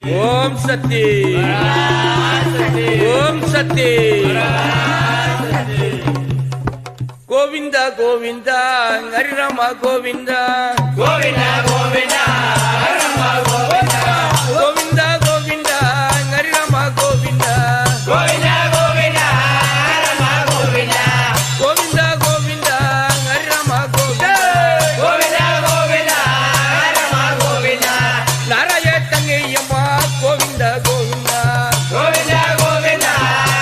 ஓம் சக்தி ஓம் சக்தி கோவிந்தா கோவிந்தா ஹரிராமா கோவிந்தா கோவிந்தா கோவிந்தா ஹரிராமா கோவிந்தா கோவிந்தா கோவிந்தா ஹரிராமா கோவிந்தா கோவிந்தா கோவிந்தா ஹரிராமா கோவிந்தா கோவிந்தா கோவிந்தா ஹரிராமா கோவிந்தா கோவிந்தா கோவிந்தா ஹரிராமா கோவிந்தா நாராய தங்கையம்மா கோவிந்தா கோவிந்தா கோவிந்தா கோவிந்தா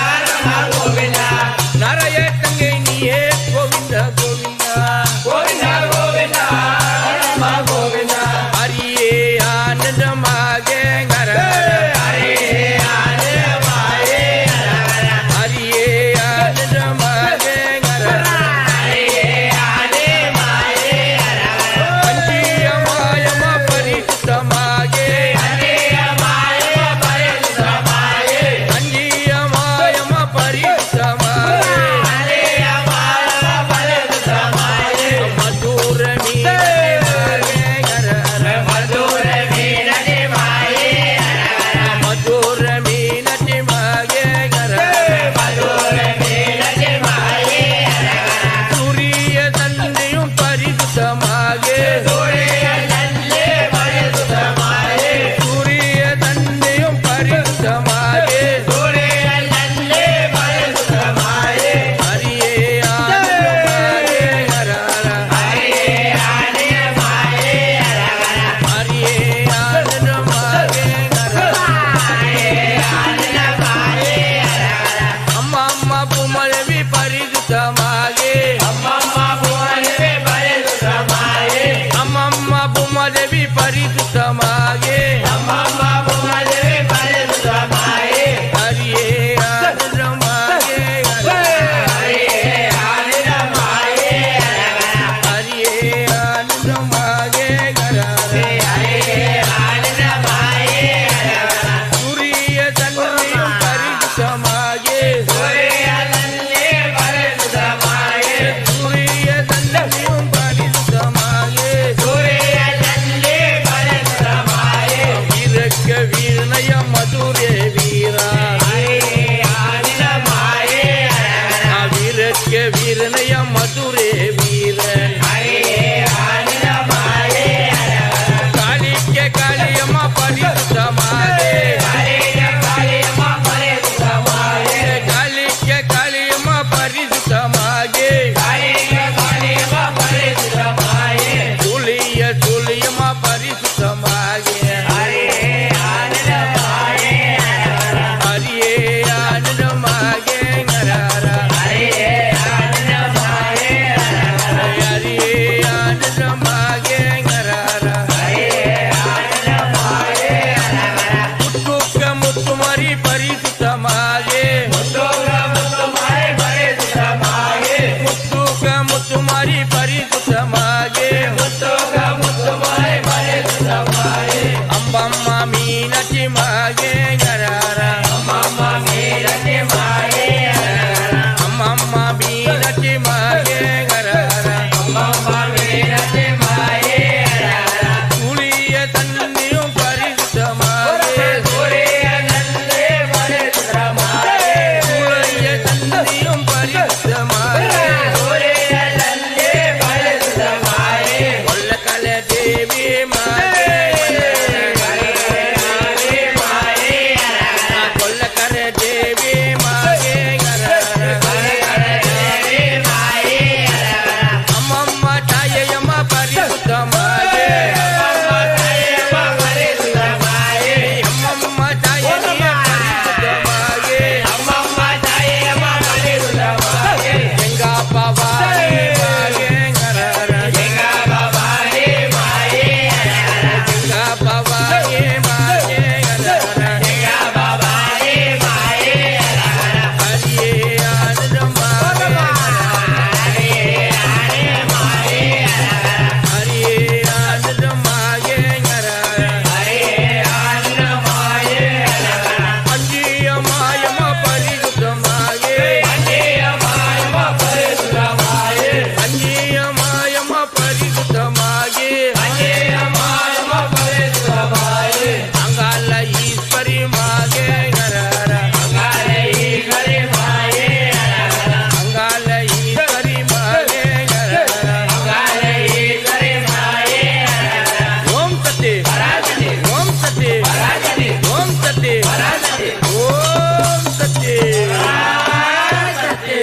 ஹரிராமா கோவிந்தா நாராய தங்கை நீயே கோவிந்தா கோவிந்தா கோவிந்தா கோவிந்தா ஹரிராமா கோவிந்தா ஹரியே ஆனந்தமாக ஹர ஹரியே ஆனந்தமாயே ஹரியே ஆனந்தமாக ஹர ஹரியே ஆனந்தமாயே பஞ்சியமாயம பரிசுத்தமாக ஹரியே பரிசுத்தமாயே பஞ்சியமாயம பரிசுத்தமாக மதுர மீனதி மாயே ஹர சூரிய தந்தையும் பரிசுத்தமாக சூரிய தந்தையும் பரிசுத்தமாக ஹரியே ஆனந்தமாக ஹர ஹரியே ஆனந்தமாக ஹர அம்மா அம்மா புமலவி பரிசுத்தமாக அம்மா அம்மா புமலவி பரிசுத்தமாக ஹரியே ஆனந்தமாக ஹர ஹரியே ஆனந்தமாக ஹர சூரிய தன்மையும் பரிசுத்தமாக சூரிய தன்மையும் பரிசுத்தமாக வீரக்க வீரனய மதுரே வீரா வீரக்க வீரனய மதுரே வீரன் காளிக்க காளியம்மா பரிசுத்தமாக காளிக்க காளியம்மா பரிசுத்தமாக துளிய துளியம்மா பரிசுத்தமாக ஹரியே ஆனந்தமாக ஹர ஹரியே ஆனந்தமாக ஹர முத்துக்க முத்துமாரி பரிசுத்தமாக முத்துக்க முத்துமாரி பரிசுத்தமாக அம்பம்மா மீனாட்சி மாகே ஹர அம்மம்மா மீனாட்சி மாகே ஹர துளிய தண்ணியும் பரிசுத்தமாக துளிய தண்ணியும் பரிசுத்தமாக கொல்லக்கல தேவி மாகே கொல்லக்கர தேவி மாகே ஹர அம்மம்மா தாயம்மா பரிசுத்தமாக அம்மம்மா தாயனிய பரிசுத்தமாக எங்க அப்பாவாரி மாகே ஹர எங்க அப்பாவாரி மாகே ஹர ஹரியே ஆனந்தமாக ஹரியே ஆனந்தமாக ஹர பஞ்சியமாயம பரிசுத்தமாக பஞ்சியமாயம பரிசுத்தமாக ಸತಿ ಸತಿ